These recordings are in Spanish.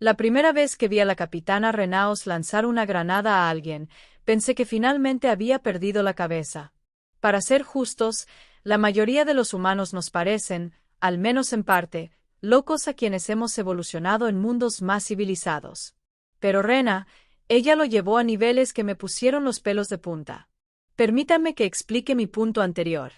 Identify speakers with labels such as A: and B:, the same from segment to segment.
A: La primera vez que vi a la capitana Renaos lanzar una granada a alguien, pensé que finalmente había perdido la cabeza. Para ser justos, la mayoría de los humanos nos parecen, al menos en parte, locos a quienes hemos evolucionado en mundos más civilizados. Pero Rena, ella lo llevó a niveles que me pusieron los pelos de punta. Permítanme que explique mi punto anterior.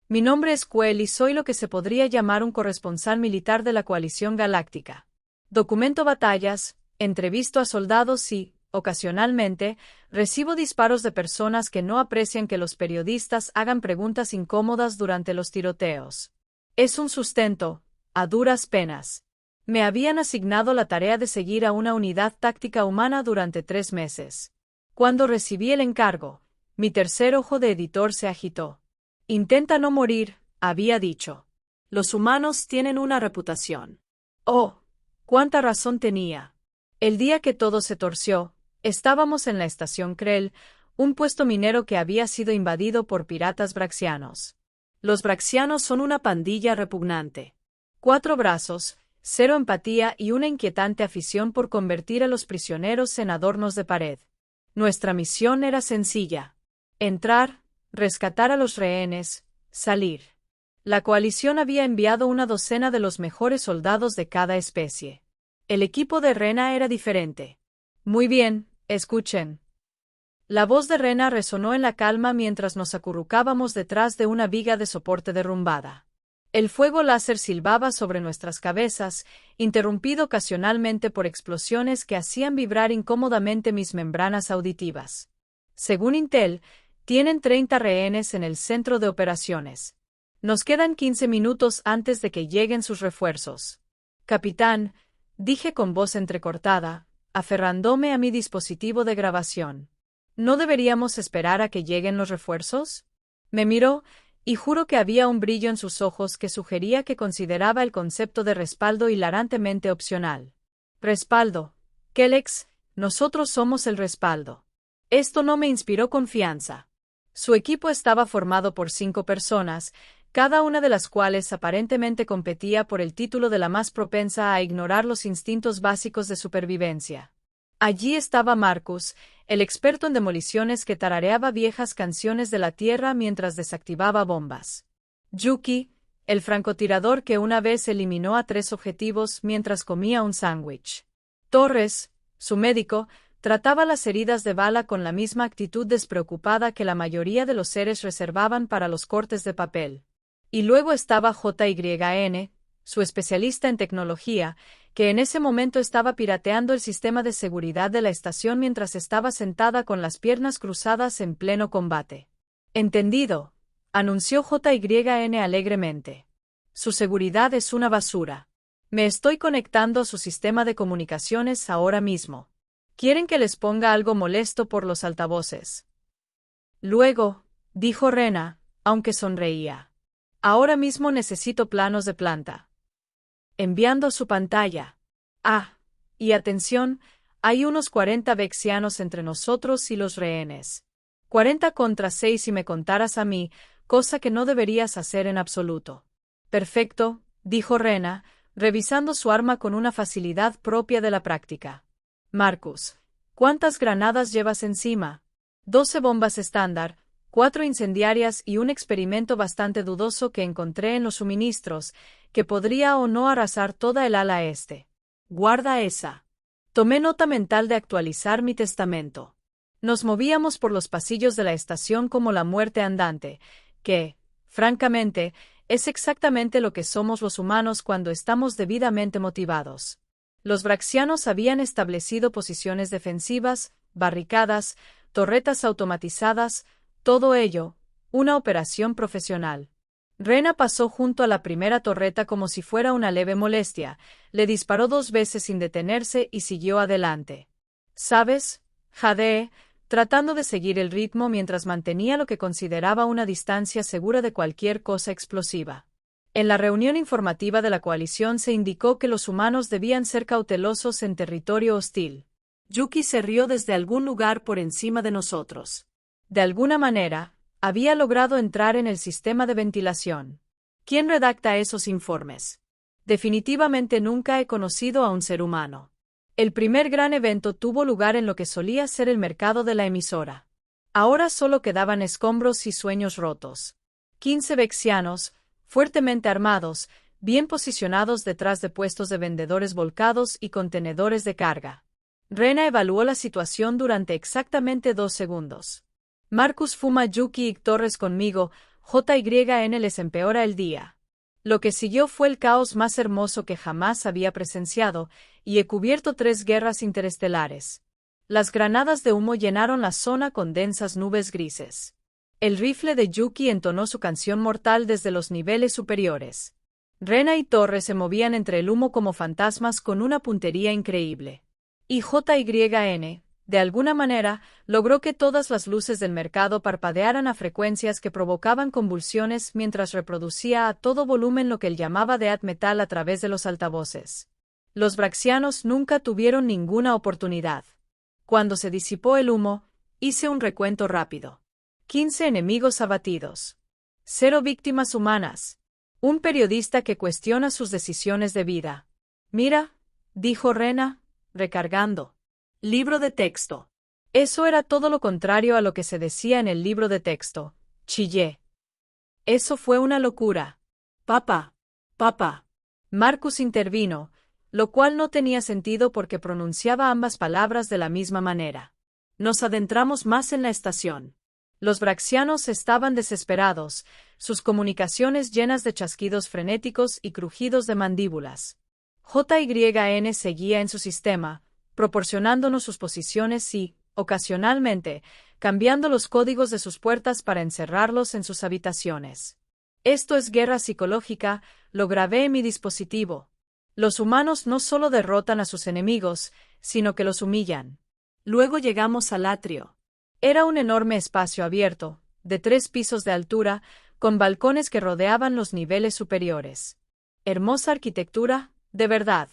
A: Mi nombre es Quell y soy lo que se podría llamar un corresponsal militar de la Coalición Galáctica. Documento batallas, entrevisto a soldados y, ocasionalmente, recibo disparos de personas que no aprecian que los periodistas hagan preguntas incómodas durante los tiroteos. Es un sustento, a duras penas. Me habían asignado la tarea de seguir a una unidad táctica humana durante 3 meses. Cuando recibí el encargo, mi tercer ojo de editor se agitó. Intenta no morir, había dicho. Los humanos tienen una reputación. Oh, cuánta razón tenía. El día que todo se torció, estábamos en la estación Krell, un puesto minero que había sido invadido por piratas braxianos. Los braxianos son una pandilla repugnante. 4 brazos, 0 empatía y una inquietante afición por convertir a los prisioneros en adornos de pared. Nuestra misión era sencilla: entrar, rescatar a los rehenes, salir. La coalición había enviado una docena de los mejores soldados de cada especie. El equipo de Rena era diferente. Muy bien, escuchen. La voz de Rena resonó en la calma mientras nos acurrucábamos detrás de una viga de soporte derrumbada. El fuego láser silbaba sobre nuestras cabezas, interrumpido ocasionalmente por explosiones que hacían vibrar incómodamente mis membranas auditivas. Según Intel, tienen 30 rehenes en el centro de operaciones. Nos quedan 15 minutos antes de que lleguen sus refuerzos. Capitán, dije con voz entrecortada, aferrándome a mi dispositivo de grabación. ¿No deberíamos esperar a que lleguen los refuerzos? Me miró, y juro que había un brillo en sus ojos que sugería que consideraba el concepto de respaldo hilarantemente opcional. Respaldo. Kellex, nosotros somos el respaldo. Esto no me inspiró confianza. Su equipo estaba formado por 5 personas, cada una de las cuales aparentemente competía por el título de la más propensa a ignorar los instintos básicos de supervivencia. Allí estaba Marcus, el experto en demoliciones que tarareaba viejas canciones de la Tierra mientras desactivaba bombas. Yuki, el francotirador que una vez eliminó a 3 objetivos mientras comía un sándwich. Torres, su médico, trataba las heridas de bala con la misma actitud despreocupada que la mayoría de los seres reservaban para los cortes de papel. Y luego estaba JYN, su especialista en tecnología, que en ese momento estaba pirateando el sistema de seguridad de la estación mientras estaba sentada con las piernas cruzadas en pleno combate. Entendido, anunció JYN alegremente. Su seguridad es una basura. Me estoy conectando a su sistema de comunicaciones ahora mismo. ¿Quieren que les ponga algo molesto por los altavoces? Luego, dijo Rena, aunque sonreía. Ahora mismo necesito planos de planta. Enviando su pantalla. Y atención, hay unos 40 vexianos entre nosotros y los rehenes. 40 contra 6 si me contaras a mí, cosa que no deberías hacer en absoluto. Perfecto, dijo Rena, revisando su arma con una facilidad propia de la práctica. Marcus, ¿cuántas granadas llevas encima? 12 bombas estándar, 4 incendiarias y un experimento bastante dudoso que encontré en los suministros, que podría o no arrasar toda el ala este. Guarda esa. Tomé nota mental de actualizar mi testamento. Nos movíamos por los pasillos de la estación como la muerte andante, que, francamente, es exactamente lo que somos los humanos cuando estamos debidamente motivados. Los braxianos habían establecido posiciones defensivas, barricadas, torretas automatizadas, todo ello, una operación profesional. Rena pasó junto a la primera torreta como si fuera una leve molestia, le disparó 2 veces sin detenerse y siguió adelante. ¿Sabes, Jade? Tratando de seguir el ritmo mientras mantenía lo que consideraba una distancia segura de cualquier cosa explosiva. En la reunión informativa de la coalición se indicó que los humanos debían ser cautelosos en territorio hostil. Yuki se rió desde algún lugar por encima de nosotros. De alguna manera, había logrado entrar en el sistema de ventilación. ¿Quién redacta esos informes? Definitivamente nunca he conocido a un ser humano. El primer gran evento tuvo lugar en lo que solía ser el mercado de la emisora. Ahora solo quedaban escombros y sueños rotos. 15 vexianos, fuertemente armados, bien posicionados detrás de puestos de vendedores volcados y contenedores de carga. Rena evaluó la situación durante exactamente 2 segundos. Marcus fuma Yuki y Torres conmigo, JYN les empeora el día. Lo que siguió fue el caos más hermoso que jamás había presenciado, y he cubierto 3 guerras interestelares. Las granadas de humo llenaron la zona con densas nubes grises. El rifle de Yuki entonó su canción mortal desde los niveles superiores. Rena y Torres se movían entre el humo como fantasmas con una puntería increíble. Y JYN, de alguna manera, logró que todas las luces del mercado parpadearan a frecuencias que provocaban convulsiones mientras reproducía a todo volumen lo que él llamaba death metal a través de los altavoces. Los braxianos nunca tuvieron ninguna oportunidad. Cuando se disipó el humo, hice un recuento rápido. 15 enemigos abatidos. 0 víctimas humanas. Un periodista que cuestiona sus decisiones de vida. Mira, dijo Rena, recargando. Libro de texto. Eso era todo lo contrario a lo que se decía en el libro de texto. Chillé. Eso fue una locura. Papá. Papá. Marcus intervino, lo cual no tenía sentido porque pronunciaba ambas palabras de la misma manera. Nos adentramos más en la estación. Los braxianos estaban desesperados, sus comunicaciones llenas de chasquidos frenéticos y crujidos de mandíbulas. JYN seguía en su sistema, proporcionándonos sus posiciones y, ocasionalmente, cambiando los códigos de sus puertas para encerrarlos en sus habitaciones. Esto es guerra psicológica, lo grabé en mi dispositivo. Los humanos no solo derrotan a sus enemigos, sino que los humillan. Luego llegamos al atrio. Era un enorme espacio abierto, de 3 pisos de altura, con balcones que rodeaban los niveles superiores. Hermosa arquitectura, de verdad.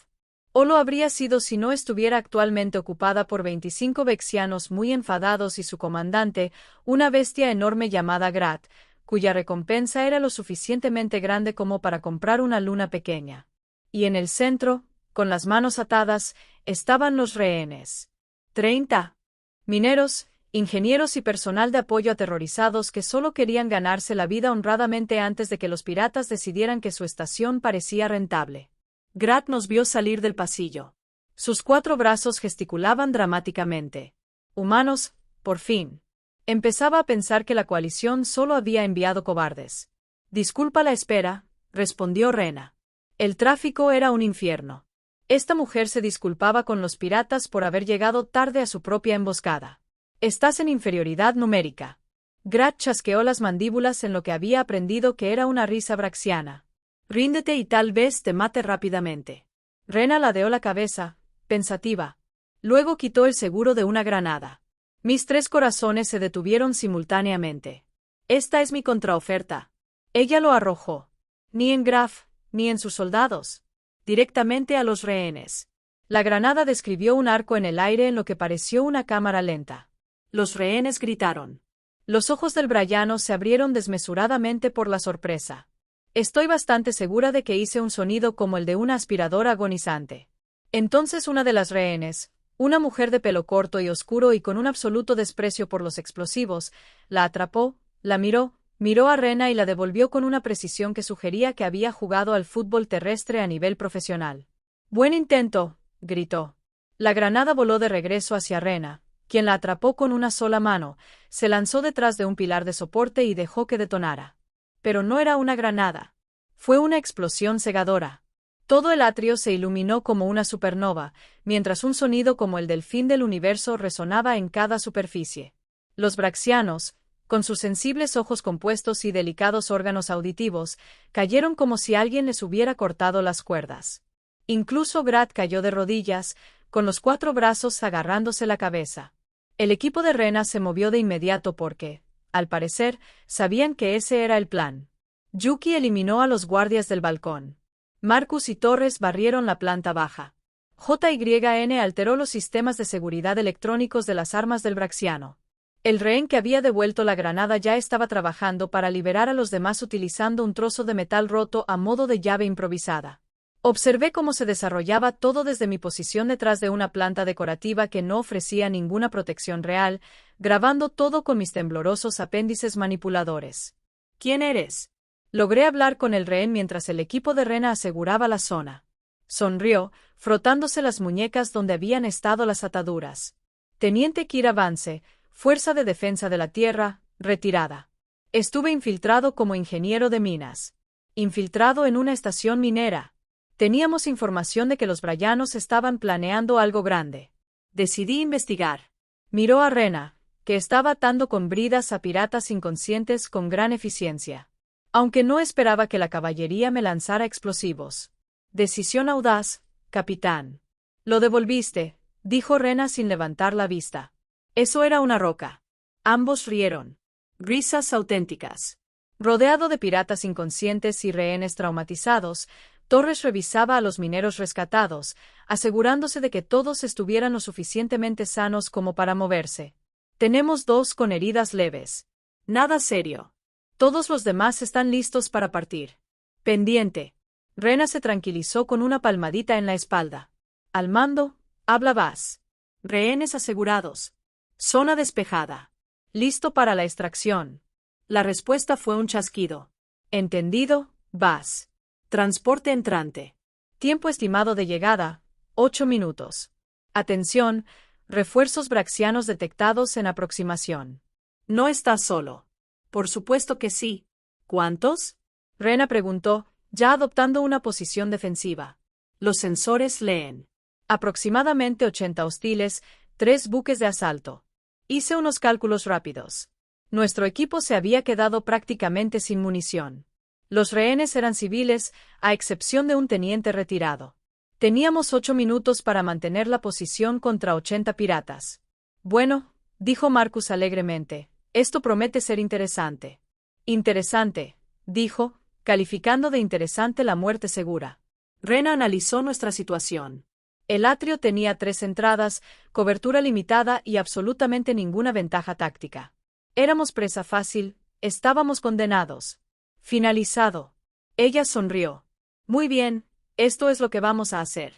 A: O lo habría sido si no estuviera actualmente ocupada por 25 vexianos muy enfadados y su comandante, una bestia enorme llamada Grat, cuya recompensa era lo suficientemente grande como para comprar una luna pequeña. Y en el centro, con las manos atadas, estaban los rehenes. 30. Mineros, ingenieros y personal de apoyo aterrorizados que solo querían ganarse la vida honradamente antes de que los piratas decidieran que su estación parecía rentable. Grat nos vio salir del pasillo. Sus 4 brazos gesticulaban dramáticamente. Humanos, por fin. Empezaba a pensar que la coalición solo había enviado cobardes. Disculpa la espera, respondió Rena. El tráfico era un infierno. Esta mujer se disculpaba con los piratas por haber llegado tarde a su propia emboscada. Estás en inferioridad numérica. Grat chasqueó las mandíbulas en lo que había aprendido que era una risa braxiana. Ríndete y tal vez te mate rápidamente. Rena ladeó la cabeza, pensativa. Luego quitó el seguro de una granada. Mis 3 corazones se detuvieron simultáneamente. Esta es mi contraoferta. Ella lo arrojó. Ni en Graf, ni en sus soldados. Directamente a los rehenes. La granada describió un arco en el aire en lo que pareció una cámara lenta. Los rehenes gritaron. Los ojos del brayano se abrieron desmesuradamente por la sorpresa. Estoy bastante segura de que hice un sonido como el de una aspiradora agonizante. Entonces una de las rehenes, una mujer de pelo corto y oscuro y con un absoluto desprecio por los explosivos, la atrapó, la miró a Rena y la devolvió con una precisión que sugería que había jugado al fútbol terrestre a nivel profesional. «Buen intento», gritó. La granada voló de regreso hacia Rena, quien la atrapó con una sola mano, se lanzó detrás de un pilar de soporte y dejó que detonara. Pero no era una granada. Fue una explosión cegadora. Todo el atrio se iluminó como una supernova, mientras un sonido como el del fin del universo resonaba en cada superficie. Los braxianos, con sus sensibles ojos compuestos y delicados órganos auditivos, cayeron como si alguien les hubiera cortado las cuerdas. Incluso Grat cayó de rodillas, con los 4 brazos agarrándose la cabeza. El equipo de Rena se movió de inmediato porque, al parecer, sabían que ese era el plan. Yuki eliminó a los guardias del balcón. Marcus y Torres barrieron la planta baja. JYN alteró los sistemas de seguridad electrónicos de las armas del braxiano. El rehén que había devuelto la granada ya estaba trabajando para liberar a los demás utilizando un trozo de metal roto a modo de llave improvisada. Observé cómo se desarrollaba todo desde mi posición detrás de una planta decorativa que no ofrecía ninguna protección real, grabando todo con mis temblorosos apéndices manipuladores.
B: ¿Quién eres?
A: Logré hablar con el rehén mientras el equipo de Rena aseguraba la zona. Sonrió, frotándose las muñecas donde habían estado las ataduras. Teniente Kira Vance, Fuerza de Defensa de la Tierra, retirada. Estuve infiltrado como ingeniero de minas. Infiltrado en una estación minera. Teníamos información de que los Brayanos estaban planeando algo grande.
B: Decidí investigar.
A: Miró a Rena, que estaba atando con bridas a piratas inconscientes con gran eficiencia. Aunque no esperaba que la caballería me lanzara explosivos. Decisión audaz, capitán. Lo devolviste, dijo Rena sin levantar la vista.
B: Eso era una roca. Ambos rieron. Risas auténticas.
A: Rodeado de piratas inconscientes y rehenes traumatizados, Torres revisaba a los mineros rescatados, asegurándose de que todos estuvieran lo suficientemente sanos como para moverse. Tenemos 2 con heridas leves.
B: Nada serio.
A: Todos los demás están listos para partir. Pendiente. Rena se tranquilizó con una palmadita en la espalda. Al mando, habla Vaz.
B: Rehenes asegurados. Zona despejada.
A: Listo para la extracción.
B: La respuesta fue un chasquido.
A: Entendido, Vaz.
B: Transporte entrante.
A: Tiempo estimado de llegada, 8 minutos. Atención, refuerzos braxianos detectados en aproximación.
B: No estás solo. Por supuesto que sí. ¿Cuántos?
A: Rena preguntó, ya adoptando una posición defensiva.
B: Los sensores leen.
A: Aproximadamente 80 hostiles, 3 buques de asalto. Hice unos cálculos rápidos. Nuestro equipo se había quedado prácticamente sin munición. Los rehenes eran civiles, a excepción de un teniente retirado. Teníamos 8 minutos para mantener la posición contra 80 piratas. Bueno, dijo Marcus alegremente, esto promete ser interesante. Interesante, dijo, calificando de interesante la muerte segura.
B: Rena analizó nuestra situación.
A: El atrio tenía 3 entradas, cobertura limitada y absolutamente ninguna ventaja táctica. Éramos presa fácil, estábamos condenados. Finalizado. Ella sonrió. Muy bien, esto es lo que vamos a hacer.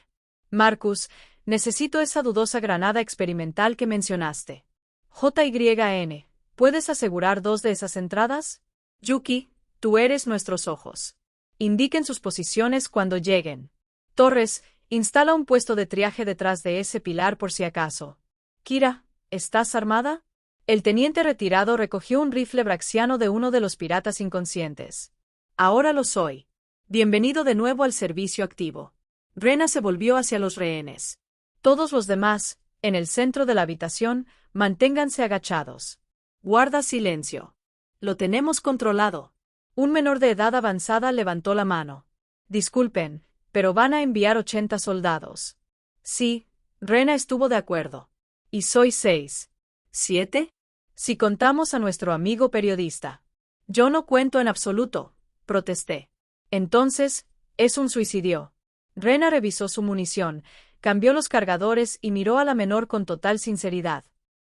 A: Marcus, necesito esa dudosa granada experimental que mencionaste. JYN, ¿puedes asegurar 2 de esas entradas?
B: Yuki, tú eres nuestros ojos.
A: Indiquen sus posiciones cuando lleguen. Torres, instala un puesto de triaje detrás de ese pilar por si acaso. Kira, ¿estás armada? El teniente retirado recogió un rifle braxiano de uno de los piratas inconscientes.
B: Ahora lo soy. Bienvenido de nuevo al servicio activo. Rena se volvió hacia los rehenes.
A: Todos los demás, en el centro de la habitación, manténganse agachados.
B: Guarda silencio. Lo tenemos controlado.
A: Un menor de edad avanzada levantó la mano. Disculpen, pero van a enviar 80 soldados. Sí, Rena estuvo de acuerdo. Y soy 6.
B: ¿7?
A: Si contamos a nuestro amigo periodista. Yo no cuento en absoluto, protesté. Entonces, es un suicidio. Rena revisó su munición, cambió los cargadores y miró a la menor con total sinceridad.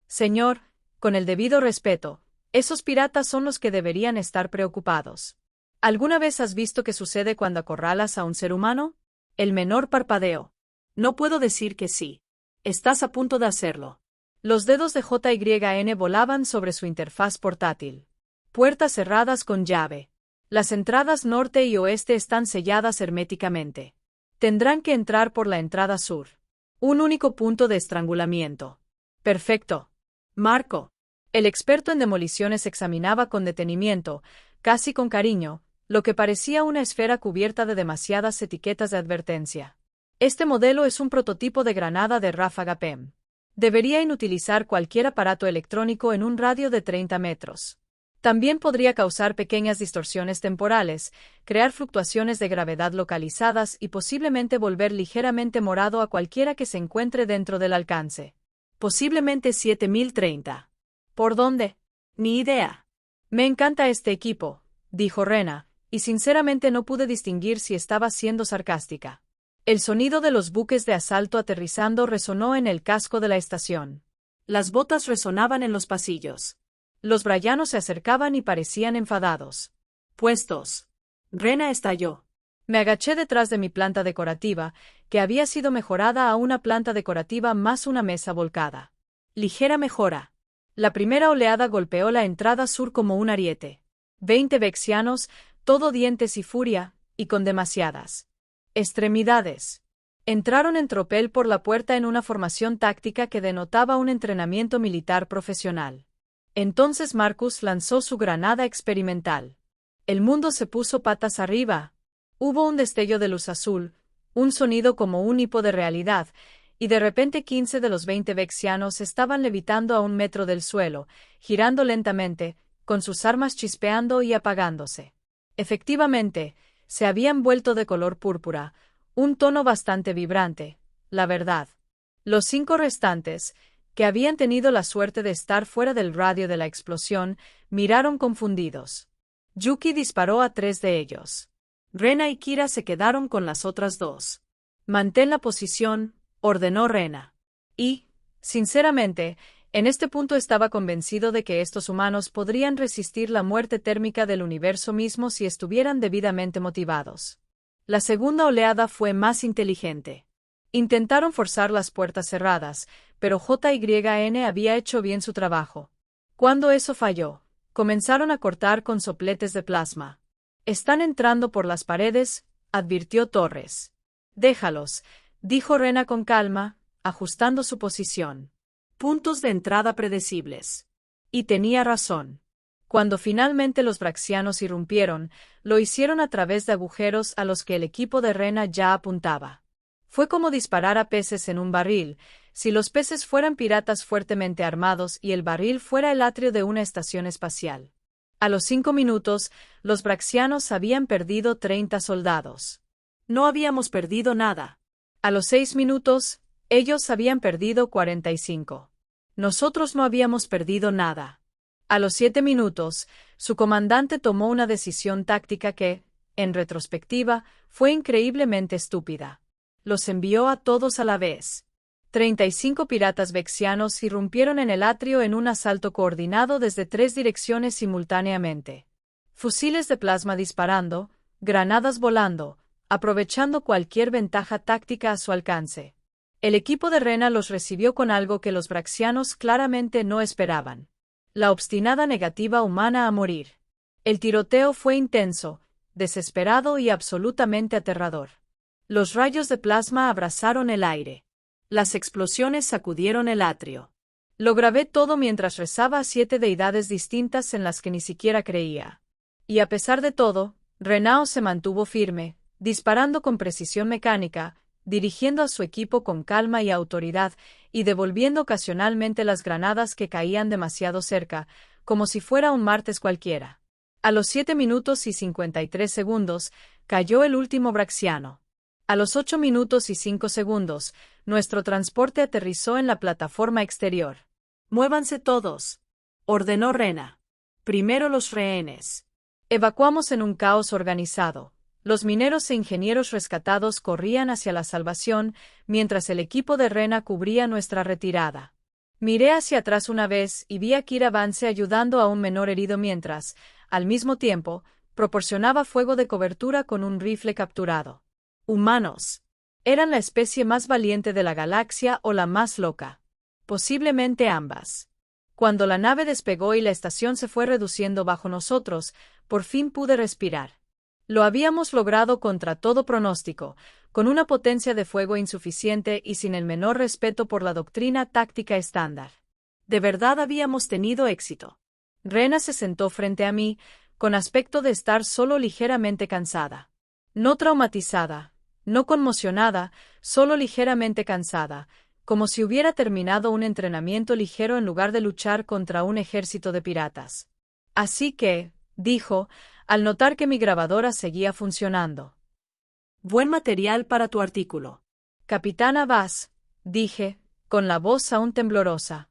A: Señor, con el debido respeto, esos piratas son los que deberían estar preocupados. ¿Alguna vez has visto qué sucede cuando acorralas a un ser humano? El menor parpadeó.
B: No puedo decir que sí. Estás a punto de hacerlo.
A: Los dedos de JYN volaban sobre su interfaz portátil. Puertas cerradas con llave. Las entradas norte y oeste están selladas herméticamente. Tendrán que entrar por la entrada sur. Un único punto de estrangulamiento. Perfecto.
B: Marco.
A: El experto en demoliciones examinaba con detenimiento, casi con cariño, lo que parecía una esfera cubierta de demasiadas etiquetas de advertencia. Este modelo es un prototipo de granada de ráfaga PEM. Debería inutilizar cualquier aparato electrónico en un radio de 30 metros. También podría causar pequeñas distorsiones temporales, crear fluctuaciones de gravedad localizadas y posiblemente volver ligeramente morado a cualquiera que se encuentre dentro del alcance.
B: Posiblemente 7030.
A: ¿Por dónde?
B: Ni idea.
A: Me encanta este equipo, dijo Rena, y sinceramente no pude distinguir si estaba siendo sarcástica. El sonido de los buques de asalto aterrizando resonó en el casco de la estación.
B: Las botas resonaban en los pasillos.
A: Los brayanos se acercaban y parecían enfadados.
B: Puestos. Rena estalló.
A: Me agaché detrás de mi planta decorativa, que había sido mejorada a una planta decorativa más una mesa volcada. Ligera mejora. La primera oleada golpeó la entrada sur como un ariete. 20 vexianos, todo dientes y furia, y con demasiadas extremidades. Entraron en tropel por la puerta en una formación táctica que denotaba un entrenamiento militar profesional. Entonces Marcus lanzó su granada experimental. El mundo se puso patas arriba. Hubo un destello de luz azul, un sonido como un hipo de realidad, y de repente 15 de los 20 vexianos estaban levitando a 1 metro del suelo, girando lentamente, con sus armas chispeando y apagándose. Efectivamente, se habían vuelto de color púrpura, un tono bastante vibrante, la verdad. Los 5 restantes, que habían tenido la suerte de estar fuera del radio de la explosión, miraron confundidos. Yuki disparó a 3 de ellos. Rena y Kira se quedaron con las otras 2. Mantén la posición, ordenó Rena. Y, sinceramente, en este punto estaba convencido de que estos humanos podrían resistir la muerte térmica del universo mismo si estuvieran debidamente motivados. La segunda oleada fue más inteligente. Intentaron forzar las puertas cerradas, pero JYN había hecho bien su trabajo. Cuando eso falló, comenzaron a cortar con sopletes de plasma. Están entrando por las paredes, advirtió Torres. Déjalos, dijo Rena con calma, ajustando su posición. Puntos de entrada predecibles. Y tenía razón. Cuando finalmente los braxianos irrumpieron, lo hicieron a través de agujeros a los que el equipo de Rena ya apuntaba. Fue como disparar a peces en un barril, si los peces fueran piratas fuertemente armados y el barril fuera el atrio de una estación espacial. A los 5 minutos, los braxianos habían perdido 30 soldados. No habíamos perdido nada. A los 6 minutos, ellos habían perdido 45. Nosotros no habíamos perdido nada. A los 7 minutos, su comandante tomó una decisión táctica que, en retrospectiva, fue increíblemente estúpida. Los envió a todos a la vez. 35 piratas vexianos irrumpieron en el atrio en un asalto coordinado desde 3 direcciones simultáneamente. Fusiles de plasma disparando, granadas volando, aprovechando cualquier ventaja táctica a su alcance. El equipo de Rena los recibió con algo que los braxianos claramente no esperaban: la obstinada negativa humana a morir. El tiroteo fue intenso, desesperado y absolutamente aterrador. Los rayos de plasma abrazaron el aire. Las explosiones sacudieron el atrio. Lo grabé todo mientras rezaba a 7 deidades distintas en las que ni siquiera creía. Y a pesar de todo, Renao se mantuvo firme, disparando con precisión mecánica, dirigiendo a su equipo con calma y autoridad, y devolviendo ocasionalmente las granadas que caían demasiado cerca, como si fuera un martes cualquiera. A los 7 minutos y 53 segundos, cayó el último braxiano. A los 8 minutos y 5 segundos, nuestro transporte aterrizó en la plataforma exterior. «Muévanse todos», ordenó Rena. «Primero los rehenes». Evacuamos en un caos organizado. Los mineros e ingenieros rescatados corrían hacia la salvación, mientras el equipo de Rena cubría nuestra retirada. Miré hacia atrás una vez y vi a Kira Vance ayudando a un menor herido mientras, al mismo tiempo, proporcionaba fuego de cobertura con un rifle capturado. Humanos. Eran la especie más valiente de la galaxia o la más loca. Posiblemente ambas. Cuando la nave despegó y la estación se fue reduciendo bajo nosotros, por fin pude respirar. Lo habíamos logrado contra todo pronóstico, con una potencia de fuego insuficiente y sin el menor respeto por la doctrina táctica estándar. De verdad habíamos tenido éxito. Rena se sentó frente a mí, con aspecto de estar solo ligeramente cansada. No traumatizada, no conmocionada, solo ligeramente cansada, como si hubiera terminado un entrenamiento ligero en lugar de luchar contra un ejército de piratas. Así que, dijo, al notar que mi grabadora seguía funcionando. Buen material para tu artículo. Capitana Bass, dije, con la voz aún temblorosa.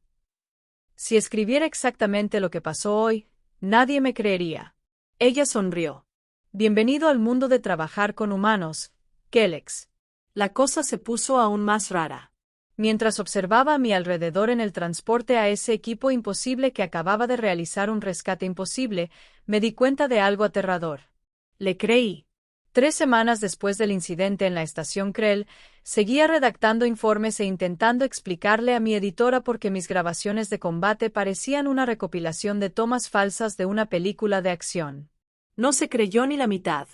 A: Si escribiera exactamente lo que pasó hoy, nadie me creería. Ella sonrió. Bienvenido al mundo de trabajar con humanos, Kellex. La cosa se puso aún más rara. Mientras observaba a mi alrededor en el transporte a ese equipo imposible que acababa de realizar un rescate imposible, me di cuenta de algo aterrador. Le creí. 3 semanas después del incidente en la estación Krell, seguía redactando informes e intentando explicarle a mi editora por qué mis grabaciones de combate parecían una recopilación de tomas falsas de una película de acción.
B: No se creyó ni la mitad.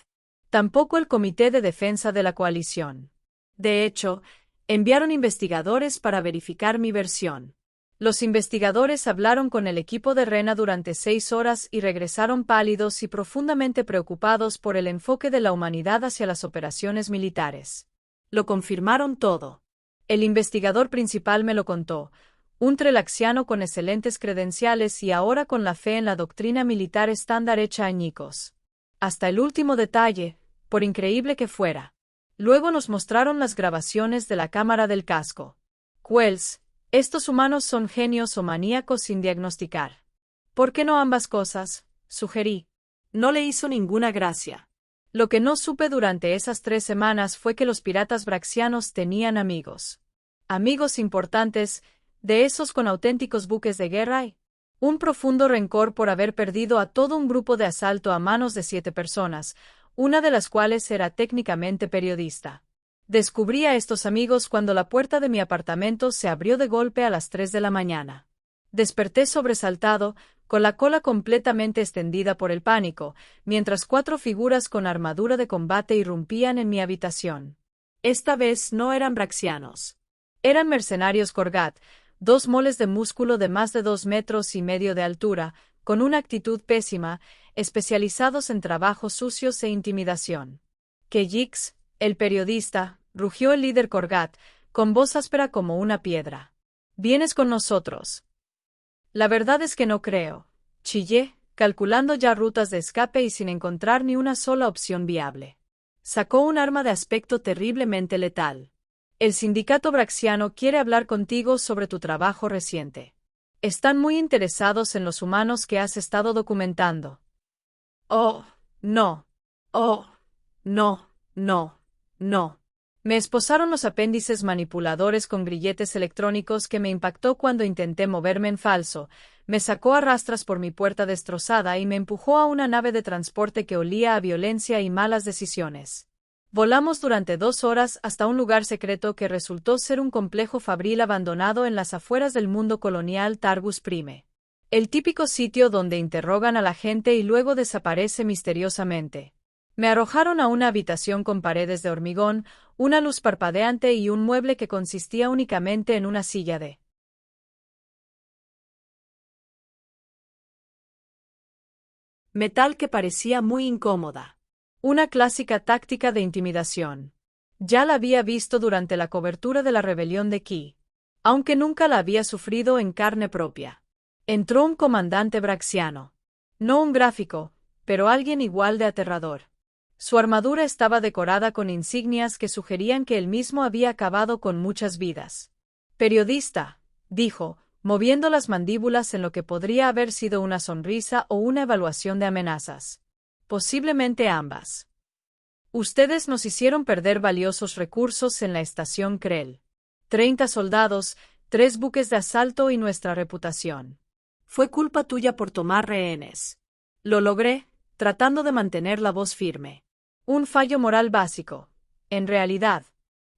A: Tampoco el Comité de Defensa de la Coalición. De hecho, enviaron investigadores para verificar mi versión. Los investigadores hablaron con el equipo de Rena durante 6 horas y regresaron pálidos y profundamente preocupados por el enfoque de la humanidad hacia las operaciones militares.
B: Lo confirmaron todo.
A: El investigador principal me lo contó, un trelaxiano con excelentes credenciales y ahora con la fe en la doctrina militar estándar hecha añicos. Hasta el último detalle, por increíble que fuera. Luego nos mostraron las grabaciones de la cámara del casco. Quells, estos humanos son genios o maníacos sin diagnosticar. ¿Por qué no ambas cosas?, sugerí.
B: No le hizo ninguna gracia.
A: Lo que no supe durante esas 3 semanas fue que los piratas braxianos tenían amigos. Amigos importantes, de esos con auténticos buques de guerra y un profundo rencor por haber perdido a todo un grupo de asalto a manos de 7 personas, una de las cuales era técnicamente periodista. Descubrí a estos amigos cuando la puerta de mi apartamento se abrió de golpe a las 3 de la mañana. Desperté sobresaltado, con la cola completamente extendida por el pánico, mientras 4 figuras con armadura de combate irrumpían en mi habitación.
B: Esta vez no eran braxianos.
A: Eran mercenarios Korgat, 2 moles de músculo de más de 2,5 metros de altura, con una actitud pésima, especializados en trabajos sucios e intimidación. Keyix, el periodista, rugió el líder Korgat, con voz áspera como una piedra. ¿Vienes con nosotros? La verdad es que no creo, chillé, calculando ya rutas de escape y sin encontrar ni una sola opción viable. Sacó un arma de aspecto terriblemente letal. El sindicato braxiano quiere hablar contigo sobre tu trabajo reciente. Están muy interesados en los humanos que has estado documentando.
B: Oh, no. Oh, no, no. No.
A: Me esposaron los apéndices manipuladores con grilletes electrónicos que me impactó cuando intenté moverme en falso, me sacó a rastras por mi puerta destrozada y me empujó a una nave de transporte que olía a violencia y malas decisiones. Volamos durante 2 horas hasta un lugar secreto que resultó ser un complejo fabril abandonado en las afueras del mundo colonial Targus Prime. El típico sitio donde interrogan a la gente y luego desaparece misteriosamente. Me arrojaron a una habitación con paredes de hormigón, una luz parpadeante y un mueble que consistía únicamente en una silla de
B: metal que parecía muy incómoda.
A: Una clásica táctica de intimidación. Ya la había visto durante la cobertura de la rebelión de Ki, aunque nunca la había sufrido en carne propia. Entró un comandante braxiano. No un gráfico, pero alguien igual de aterrador. Su armadura estaba decorada con insignias que sugerían que él mismo había acabado con muchas vidas. Periodista, dijo, moviendo las mandíbulas en lo que podría haber sido una sonrisa o una evaluación de amenazas. Posiblemente ambas. Ustedes nos hicieron perder valiosos recursos en la estación Krell. 30 soldados, 3 buques de asalto y nuestra reputación.
B: Fue culpa tuya por tomar rehenes.
A: Lo logré, tratando de mantener la voz firme. Un fallo moral básico. En realidad,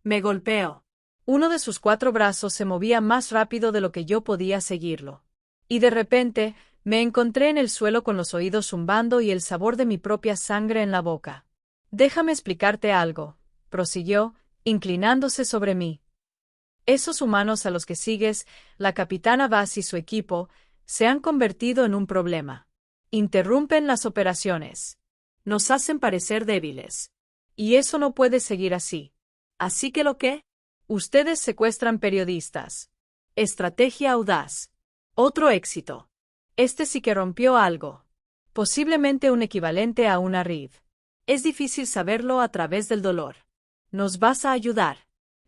B: me golpeó.
A: Uno de sus 4 brazos se movía más rápido de lo que yo podía seguirlo. Y de repente, me encontré en el suelo con los oídos zumbando y el sabor de mi propia sangre en la boca. Déjame explicarte algo, prosiguió, inclinándose sobre mí. Esos humanos a los que sigues, la capitana Bass y su equipo, se han convertido en un problema. Interrumpen las operaciones.
B: Nos hacen parecer débiles.
A: Y eso no puede seguir así.
B: ¿Así que lo qué?
A: Ustedes secuestran periodistas.
B: Estrategia audaz.
A: Otro éxito. Este sí que rompió algo. Posiblemente un equivalente a una RID.
B: Es difícil saberlo a través del dolor.
A: ¿Nos vas a ayudar?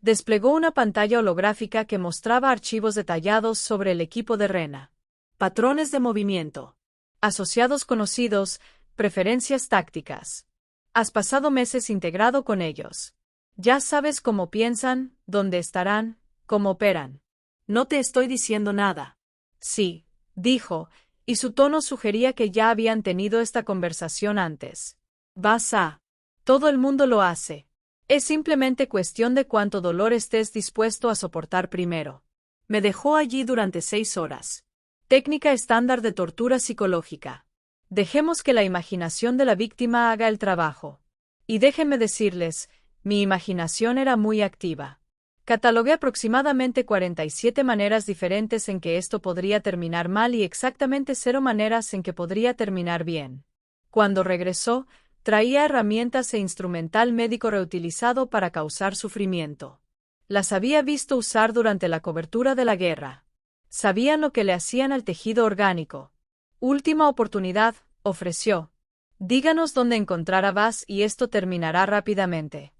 A: Desplegó una pantalla holográfica que mostraba archivos detallados sobre el equipo de Rena.
B: Patrones de movimiento.
A: Asociados conocidos, preferencias tácticas. Has pasado meses integrado con ellos. Ya sabes cómo piensan, dónde estarán, cómo operan.
B: No te estoy diciendo nada.
A: Sí, dijo, y su tono sugería que ya habían tenido esta conversación antes.
B: Vas a
A: Todo el mundo lo hace. Es simplemente cuestión de cuánto dolor estés dispuesto a soportar primero.
B: Me dejó allí durante 6 horas.
A: Técnica estándar de tortura psicológica. Dejemos que la imaginación de la víctima haga el trabajo. Y déjenme decirles, mi imaginación era muy activa. Catalogué aproximadamente 47 maneras diferentes en que esto podría terminar mal y exactamente 0 maneras en que podría terminar bien. Cuando regresó, traía herramientas e instrumental médico reutilizado para causar sufrimiento. Las había visto usar durante la cobertura de la guerra. Sabían lo que le hacían al tejido orgánico. Última oportunidad, ofreció. Díganos dónde encontrar a Vaz y esto terminará rápidamente.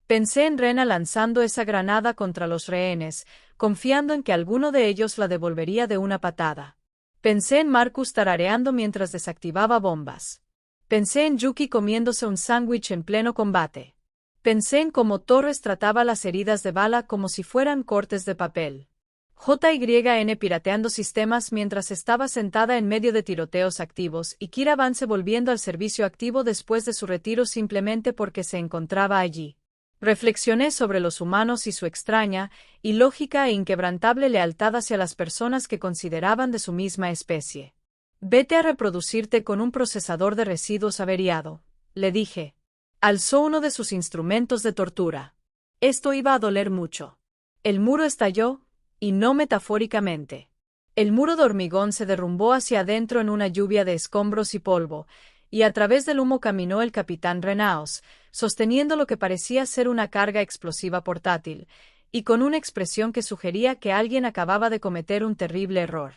A: Pensé en Rena lanzando esa granada contra los rehenes, confiando en que alguno de ellos la devolvería de una patada. Pensé en Marcus tarareando mientras desactivaba bombas. Pensé en Yuki comiéndose un sándwich en pleno combate. Pensé en cómo Torres trataba las heridas de bala como si fueran cortes de papel. JYN pirateando sistemas mientras estaba sentada en medio de tiroteos activos y Kira Vance volviendo al servicio activo después de su retiro simplemente porque se encontraba allí. Reflexioné sobre los humanos y su extraña, ilógica e inquebrantable lealtad hacia las personas que consideraban de su misma especie. Vete a reproducirte con un procesador de residuos averiado, le dije. Alzó uno de sus instrumentos de tortura. Esto iba a doler mucho. El muro estalló, y no metafóricamente. El muro de hormigón se derrumbó hacia adentro en una lluvia de escombros y polvo, y a través del humo caminó el capitán Renaos, sosteniendo lo que parecía ser una carga explosiva portátil, y con una expresión que sugería que alguien acababa de cometer un terrible error.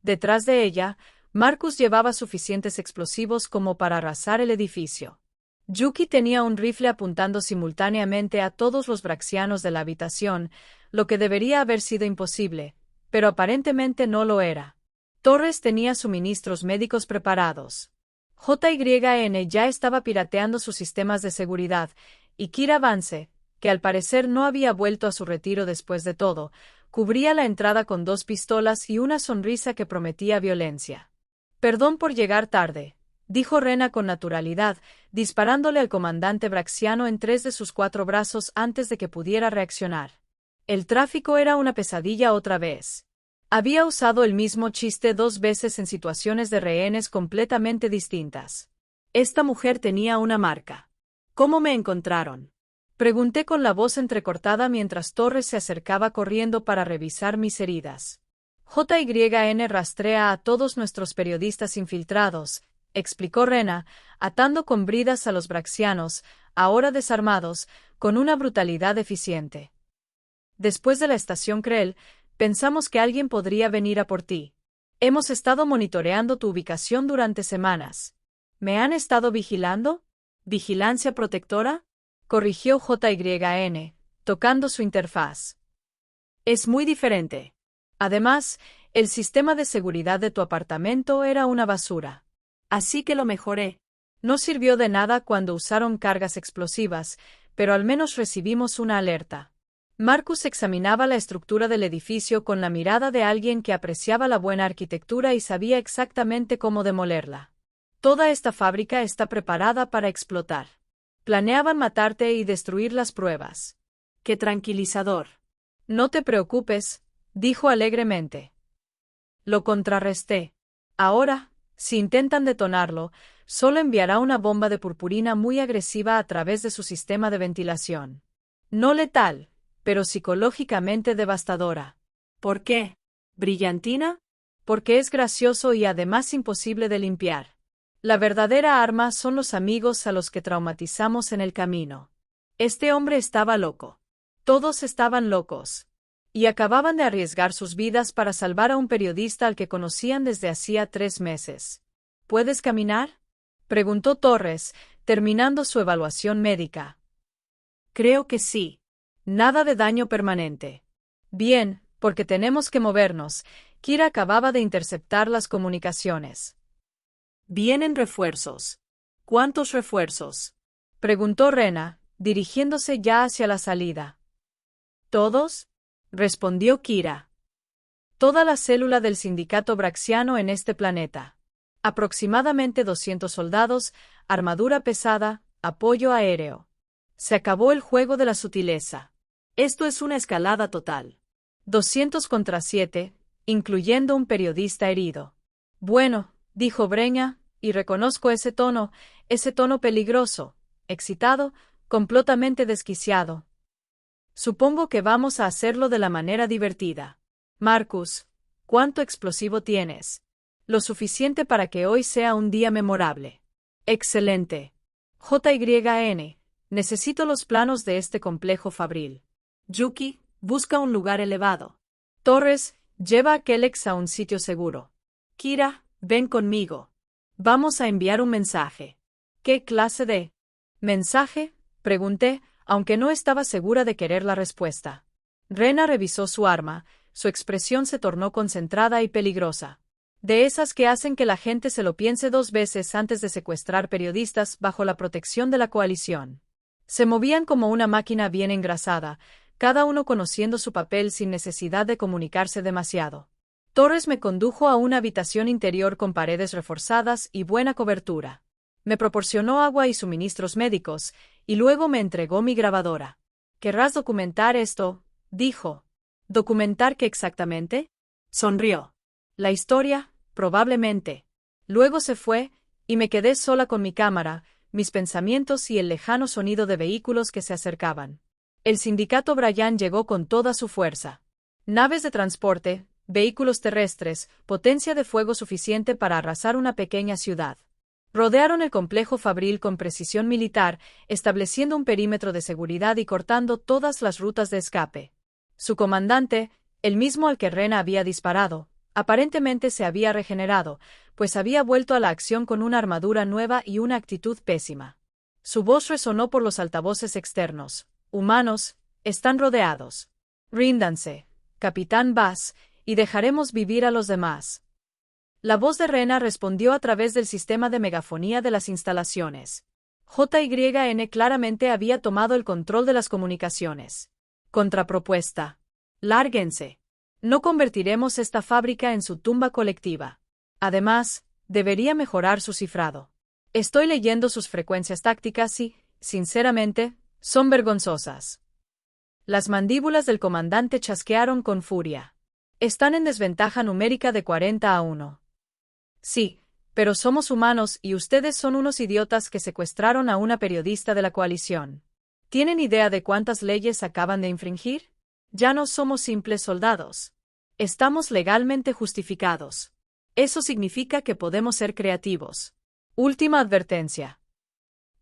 A: Detrás de ella, Marcus llevaba suficientes explosivos como para arrasar el edificio. Yuki tenía un rifle apuntando simultáneamente a todos los braxianos de la habitación, lo que debería haber sido imposible, pero aparentemente no lo era. Torres tenía suministros médicos preparados. JYN ya estaba pirateando sus sistemas de seguridad, y Kira Vance, que al parecer no había vuelto a su retiro después de todo, cubría la entrada con 2 pistolas y una sonrisa que prometía violencia. Perdón por llegar tarde, dijo Rena con naturalidad, disparándole al comandante braxiano en 3 de sus 4 brazos antes de que pudiera reaccionar. El tráfico era una pesadilla otra vez. Había usado el mismo chiste 2 veces en situaciones de rehenes completamente distintas. Esta mujer tenía una marca. ¿Cómo me encontraron? Pregunté con la voz entrecortada mientras Torres se acercaba corriendo para revisar mis heridas. JYN rastrea a todos nuestros periodistas infiltrados, explicó Rena, atando con bridas a los braxianos, ahora desarmados, con una brutalidad eficiente. Después de la estación Krell, pensamos que alguien podría venir a por ti. Hemos estado monitoreando tu ubicación durante semanas. ¿Me han estado vigilando? ¿Vigilancia protectora? Corrigió JYN, tocando su interfaz. Es muy diferente. Además, el sistema de seguridad de tu apartamento era una basura. Así que lo mejoré. No sirvió de nada cuando usaron cargas explosivas, pero al menos recibimos una alerta. Marcus examinaba la estructura del edificio con la mirada de alguien que apreciaba la buena arquitectura y sabía exactamente cómo demolerla. Toda esta fábrica está preparada para explotar. Planeaban matarte y destruir las pruebas. ¡Qué tranquilizador! No te preocupes, dijo alegremente. Lo contrarresté. Ahora, si intentan detonarlo, solo enviará una bomba de purpurina muy agresiva a través de su sistema de ventilación. No letal, pero psicológicamente devastadora. ¿Por qué? ¿Brillantina? Porque es gracioso y además imposible de limpiar. La verdadera arma son los amigos a los que traumatizamos en el camino. Este hombre estaba loco. Todos estaban locos. Y acababan de arriesgar sus vidas para salvar a un periodista al que conocían desde hacía 3 meses. ¿Puedes caminar? Preguntó Torres, terminando su evaluación médica. Creo que sí. Nada de daño permanente. Bien, porque tenemos que movernos. Kira acababa de interceptar las comunicaciones. Vienen refuerzos. ¿Cuántos refuerzos? Preguntó Rena, dirigiéndose ya hacia la salida. ¿Todos? Respondió Kira. Toda la célula del sindicato braxiano en este planeta. Aproximadamente 200 soldados, armadura pesada, apoyo aéreo. Se acabó el juego de la sutileza.
B: Esto es una escalada total.
A: 200 contra 7, incluyendo un periodista herido. Bueno, dijo Breña, y reconozco ese tono peligroso, excitado, completamente desquiciado. Supongo que vamos a hacerlo de la manera divertida. Marcus, ¿cuánto explosivo tienes? Lo suficiente para que hoy sea un día memorable. Excelente. JYN, necesito los planos de este complejo fabril.
B: Yuki, busca un lugar elevado.
A: Torres, lleva a Kelex a un sitio seguro.
B: Kira, ven conmigo.
A: Vamos a enviar un mensaje. ¿Qué clase de mensaje? Pregunté, aunque no estaba segura de querer la respuesta. Rena revisó su arma, su expresión se tornó concentrada y peligrosa. De esas que hacen que la gente se lo piense 2 veces antes de secuestrar periodistas bajo la protección de la coalición. Se movían como una máquina bien engrasada, cada uno conociendo su papel sin necesidad de comunicarse demasiado. Torres me condujo a una habitación interior con paredes reforzadas y buena cobertura. Me proporcionó agua y suministros médicos, y luego me entregó mi grabadora. ¿Querrás documentar esto?, dijo. ¿Documentar qué exactamente?
B: Sonrió.
A: La historia, probablemente. Luego se fue, y me quedé sola con mi cámara, mis pensamientos y el lejano sonido de vehículos que se acercaban. El sindicato Bryan llegó con toda su fuerza. Naves de transporte, vehículos terrestres, potencia de fuego suficiente para arrasar una pequeña ciudad. Rodearon el complejo fabril con precisión militar, estableciendo un perímetro de seguridad y cortando todas las rutas de escape. Su comandante, el mismo al que Rena había disparado, aparentemente se había regenerado, pues había vuelto a la acción con una armadura nueva y una actitud pésima. Su voz resonó por los altavoces externos. Humanos, están rodeados. Ríndanse, Capitán Bass, y dejaremos vivir a los demás. La voz de Rena respondió a través del sistema de megafonía de las instalaciones. JYN claramente había tomado el control de las comunicaciones. Contrapropuesta. Lárguense. No convertiremos esta fábrica en su tumba colectiva. Además, debería mejorar su cifrado. Estoy leyendo sus frecuencias tácticas y, sinceramente, son vergonzosas. Las mandíbulas del comandante chasquearon con furia. Están en desventaja numérica de 40-1. Sí, pero somos humanos y ustedes son unos idiotas que secuestraron a una periodista de la coalición. ¿Tienen idea de cuántas leyes acaban de infringir? Ya no somos simples soldados. Estamos legalmente justificados. Eso significa que podemos ser creativos. Última advertencia.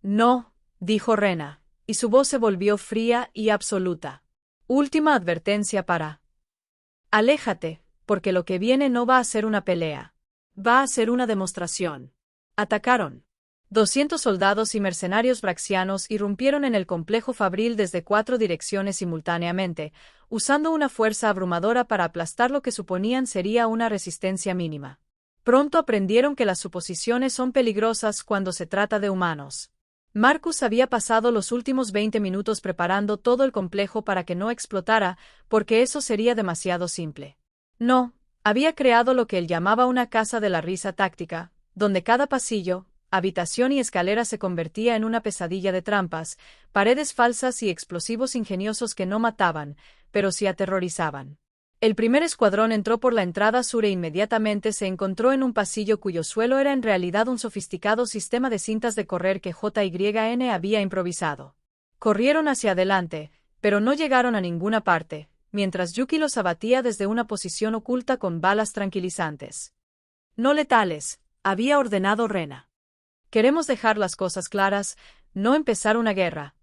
A: No, dijo Rena, y su voz se volvió fría y absoluta. Última advertencia para... Aléjate, porque lo que viene no va a ser una pelea. Va a ser una demostración. Atacaron. 200 soldados y mercenarios braxianos irrumpieron en el complejo fabril desde 4 direcciones simultáneamente, usando una fuerza abrumadora para aplastar lo que suponían sería una resistencia mínima. Pronto aprendieron que las suposiciones son peligrosas cuando se trata de humanos. Marcus había pasado los últimos 20 minutos preparando todo el complejo para que no explotara, porque eso sería demasiado simple. No, había creado lo que él llamaba una casa de la risa táctica, donde cada pasillo, habitación y escalera se convertía en una pesadilla de trampas, paredes falsas y explosivos ingeniosos que no mataban, pero sí aterrorizaban. El primer escuadrón entró por la entrada sur e inmediatamente se encontró en un pasillo cuyo suelo era en realidad un sofisticado sistema de cintas de correr que JYN había improvisado. Corrieron hacia adelante, pero no llegaron a ninguna parte, mientras Yuki los abatía desde una posición oculta con balas tranquilizantes. No letales, había ordenado Rena. Queremos dejar las cosas claras, no empezar una guerra.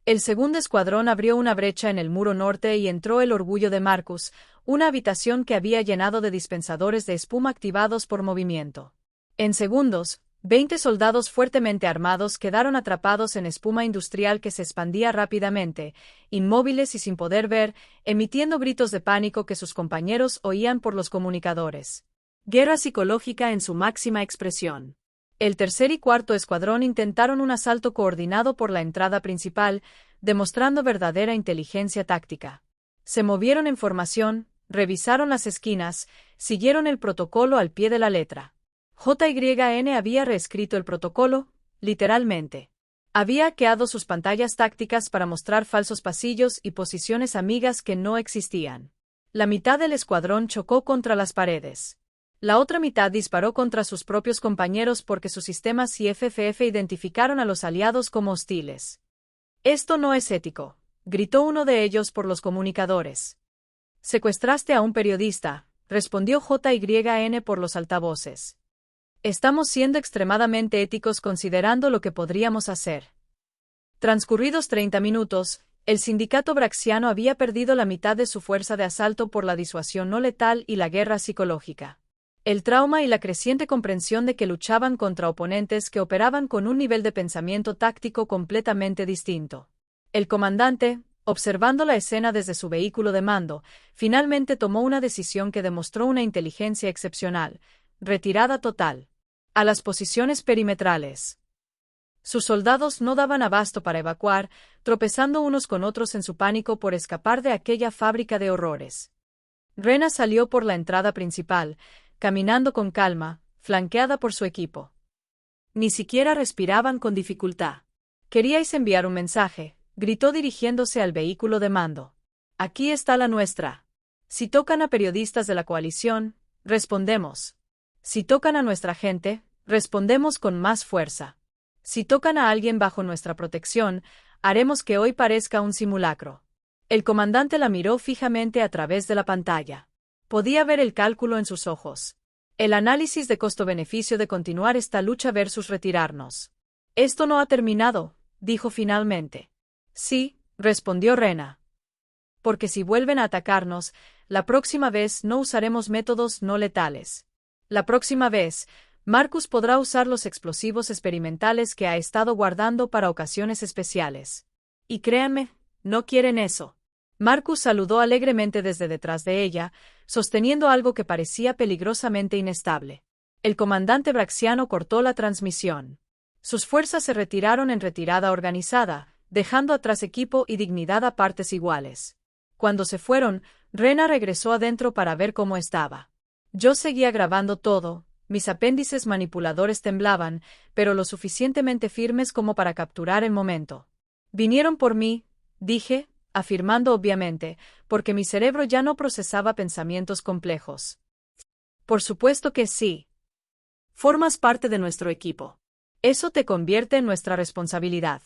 A: El segundo escuadrón abrió una brecha en el muro norte y entró el orgullo de Marcus, una habitación que había llenado de dispensadores de espuma activados por movimiento. En segundos, 20 soldados fuertemente armados quedaron atrapados en espuma industrial que se expandía rápidamente, inmóviles y sin poder ver, emitiendo gritos de pánico que sus compañeros oían por los comunicadores. Guerra psicológica en su máxima expresión. El tercer y cuarto escuadrón intentaron un asalto coordinado por la entrada principal, demostrando verdadera inteligencia táctica. Se movieron en formación, revisaron las esquinas, siguieron el protocolo al pie de la letra. JYN había reescrito el protocolo, literalmente. Había hackeado sus pantallas tácticas para mostrar falsos pasillos y posiciones amigas que no existían. La mitad del escuadrón chocó contra las paredes. La otra mitad disparó contra sus propios compañeros porque sus sistemas CFF identificaron a los aliados como hostiles. «Esto no es ético», gritó uno de ellos por los comunicadores. «Secuestraste a un periodista», respondió JYN por los altavoces. «Estamos siendo extremadamente éticos considerando lo que podríamos hacer». Transcurridos 30 minutos, el sindicato braxiano había perdido la mitad de su fuerza de asalto por la disuasión no letal y la guerra psicológica. El trauma y la creciente comprensión de que luchaban contra oponentes que operaban con un nivel de pensamiento táctico completamente distinto. El comandante, observando la escena desde su vehículo de mando, finalmente tomó una decisión que demostró una inteligencia excepcional: retirada total. A las posiciones perimetrales. Sus soldados no daban abasto para evacuar, tropezando unos con otros en su pánico por escapar de aquella fábrica de horrores. Rena salió por la entrada principal, caminando con calma, flanqueada por su equipo. Ni siquiera respiraban con dificultad. «Queríais enviar un mensaje», gritó dirigiéndose al vehículo de mando. «Aquí está la nuestra. Si tocan a periodistas de la coalición, respondemos. Si tocan a nuestra gente, respondemos con más fuerza. Si tocan a alguien bajo nuestra protección, haremos que hoy parezca un simulacro». El comandante la miró fijamente a través de la pantalla. Podía ver el cálculo en sus ojos. El análisis de costo-beneficio de continuar esta lucha versus retirarnos. «Esto no ha terminado», dijo finalmente. «Sí», respondió Rena. «Porque si vuelven a atacarnos, la próxima vez no usaremos métodos no letales. La próxima vez, Marcus podrá usar los explosivos experimentales que ha estado guardando para ocasiones especiales. Y créanme, no quieren eso». Marcus saludó alegremente desde detrás de ella, sosteniendo algo que parecía peligrosamente inestable. El comandante braxiano cortó la transmisión. Sus fuerzas se retiraron en retirada organizada, dejando atrás equipo y dignidad a partes iguales. Cuando se fueron, Rena regresó adentro para ver cómo estaba. Yo seguía grabando todo, mis apéndices manipuladores temblaban, pero lo suficientemente firmes como para capturar el momento. «Vinieron por mí», dije, afirmando obviamente, porque mi cerebro ya no procesaba pensamientos complejos. «Por supuesto que sí. Formas parte de nuestro equipo. Eso te convierte en nuestra responsabilidad.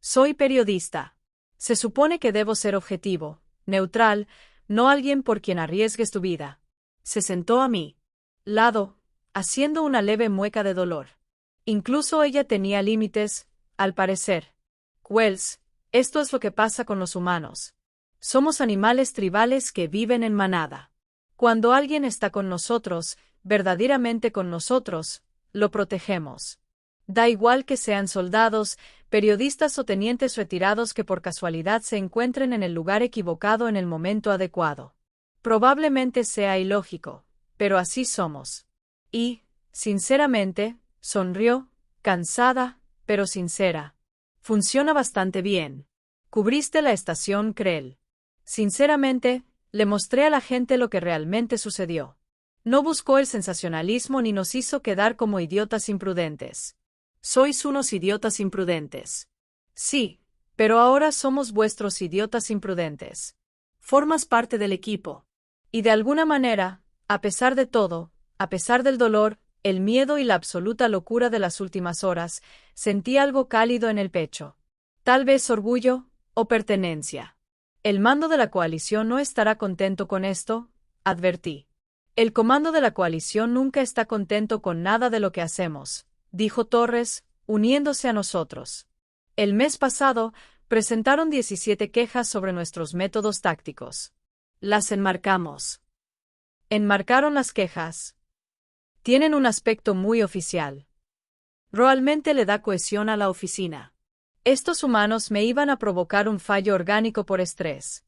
A: Soy periodista. Se supone que debo ser objetivo, neutral, no alguien por quien arriesgues tu vida». Se sentó a mi lado, haciendo una leve mueca de dolor. Incluso ella tenía límites, al parecer. «Wells, esto es lo que pasa con los humanos. Somos animales tribales que viven en manada. Cuando alguien está con nosotros, verdaderamente con nosotros, lo protegemos. Da igual que sean soldados, periodistas o tenientes retirados que por casualidad se encuentren en el lugar equivocado en el momento adecuado. Probablemente sea ilógico, pero así somos». Y, sinceramente, sonrió, cansada, pero sincera. «Funciona bastante bien. Cubriste la estación Krell. Sinceramente, le mostré a la gente lo que realmente sucedió. No buscó el sensacionalismo ni nos hizo quedar como idiotas imprudentes. Sois unos idiotas imprudentes. Sí, pero ahora somos vuestros idiotas imprudentes. Formas parte del equipo. Y de alguna manera, a pesar de todo, a pesar del dolor, el miedo y la absoluta locura de las últimas horas, sentí algo cálido en el pecho. Tal vez orgullo, o pertenencia. «El mando de la coalición no estará contento con esto», advertí. «El comando de la coalición nunca está contento con nada de lo que hacemos», dijo Torres, uniéndose a nosotros. «El mes pasado, presentaron 17 quejas sobre nuestros métodos tácticos. Las enmarcamos». «¿Enmarcaron las quejas?» «Tienen un aspecto muy oficial. Realmente le da cohesión a la oficina. Estos humanos me iban a provocar un fallo orgánico por estrés.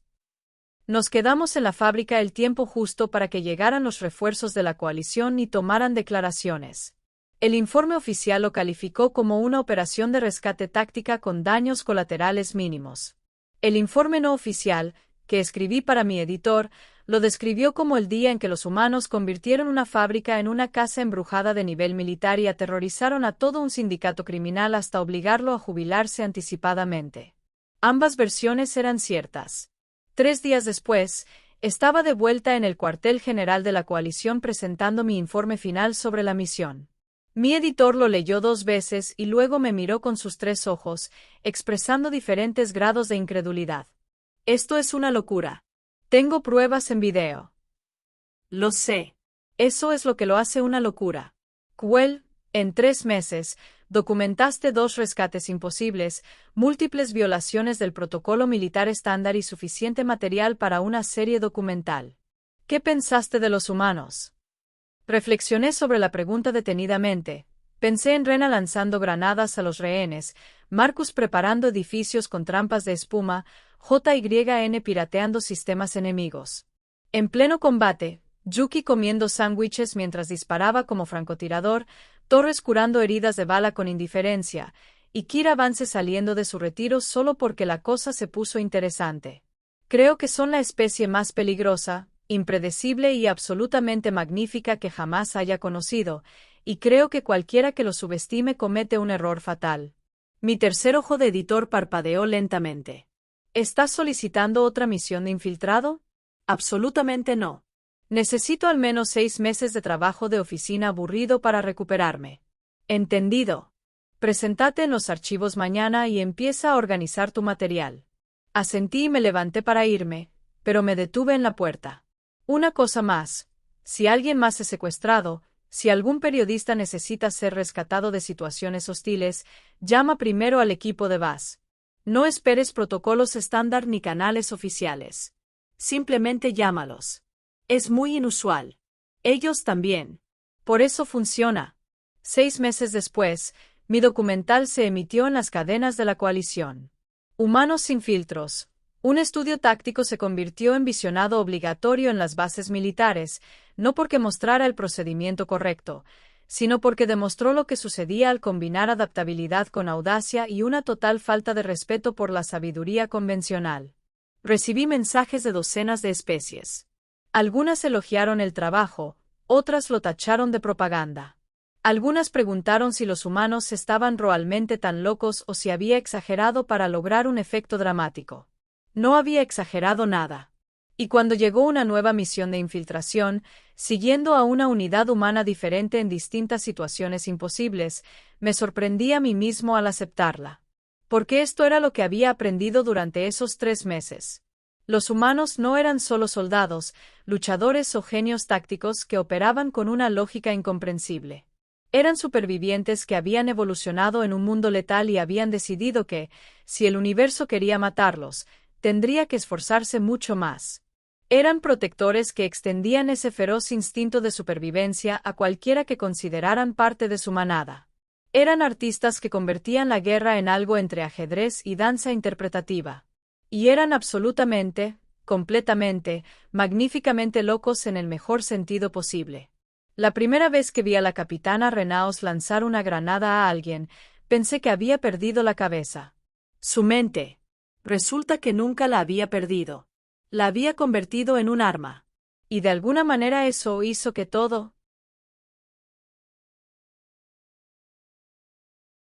A: Nos quedamos en la fábrica el tiempo justo para que llegaran los refuerzos de la coalición y tomaran declaraciones. El informe oficial lo calificó como una operación de rescate táctica con daños colaterales mínimos. El informe no oficial, que escribí para mi editor, Lo describió como el día en que los humanos convirtieron una fábrica en una casa embrujada de nivel militar y aterrorizaron a todo un sindicato criminal hasta obligarlo a jubilarse anticipadamente. Ambas versiones eran ciertas. 3 días después, estaba de vuelta en el cuartel general de la coalición presentando mi informe final sobre la misión. Mi editor lo leyó 2 veces y luego me miró con sus 3 ojos, expresando diferentes grados de incredulidad. Esto es una locura. Tengo pruebas en video.
B: Lo sé.
A: Eso es lo que lo hace una locura. Quell, en 3 meses, documentaste 2 rescates imposibles, múltiples violaciones del protocolo militar estándar y suficiente material para una serie documental. ¿Qué pensaste de los humanos? Reflexioné sobre la pregunta detenidamente. Pensé en Rena lanzando granadas a los rehenes, Marcus preparando edificios con trampas de espuma, JYN pirateando sistemas enemigos. En pleno combate, Yuki comiendo sándwiches mientras disparaba como francotirador, Torres curando heridas de bala con indiferencia, y Kira Vance saliendo de su retiro solo porque la cosa se puso interesante. Creo que son la especie más peligrosa, impredecible y absolutamente magnífica que jamás haya conocido, y creo que cualquiera que lo subestime comete un error fatal. Mi tercer ojo de editor parpadeó lentamente. ¿Estás solicitando otra misión de infiltrado?
B: Absolutamente no.
A: Necesito al menos 6 meses de trabajo de oficina aburrido para recuperarme. Entendido. Preséntate en los archivos mañana y empieza a organizar tu material. Asentí y me levanté para irme, pero me detuve en la puerta. Una cosa más. Si alguien más es secuestrado, si algún periodista necesita ser rescatado de situaciones hostiles, llama primero al equipo de VAS. No esperes protocolos estándar ni canales oficiales.
B: Simplemente llámalos. Es muy inusual. Ellos también.
A: Por eso funciona. 6 meses después, mi documental se emitió en las cadenas de la coalición. Humanos sin filtros. Un estudio táctico se convirtió en visionado obligatorio en las bases militares, no porque mostrara el procedimiento correcto, sino porque demostró lo que sucedía al combinar adaptabilidad con audacia y una total falta de respeto por la sabiduría convencional. Recibí mensajes de docenas de especies. Algunas elogiaron el trabajo, otras lo tacharon de propaganda. Algunas preguntaron si los humanos estaban realmente tan locos o si había exagerado para lograr un efecto dramático. No había exagerado nada. Y cuando llegó una nueva misión de infiltración, siguiendo a una unidad humana diferente en distintas situaciones imposibles, me sorprendí a mí mismo al aceptarla. Porque esto era lo que había aprendido durante esos 3 meses. Los humanos no eran solo soldados, luchadores o genios tácticos que operaban con una lógica incomprensible. Eran supervivientes que habían evolucionado en un mundo letal y habían decidido que, si el universo quería matarlos, tendría que esforzarse mucho más. Eran protectores que extendían ese feroz instinto de supervivencia a cualquiera que consideraran parte de su manada. Eran artistas que convertían la guerra en algo entre ajedrez y danza interpretativa. Y eran absolutamente, completamente, magníficamente locos en el mejor sentido posible. La primera vez que vi a la capitana Renaos lanzar una granada a alguien, pensé que había perdido la cabeza.
B: Su mente. Resulta que nunca la había perdido. La había convertido en un arma.
A: Y de alguna manera eso hizo que todo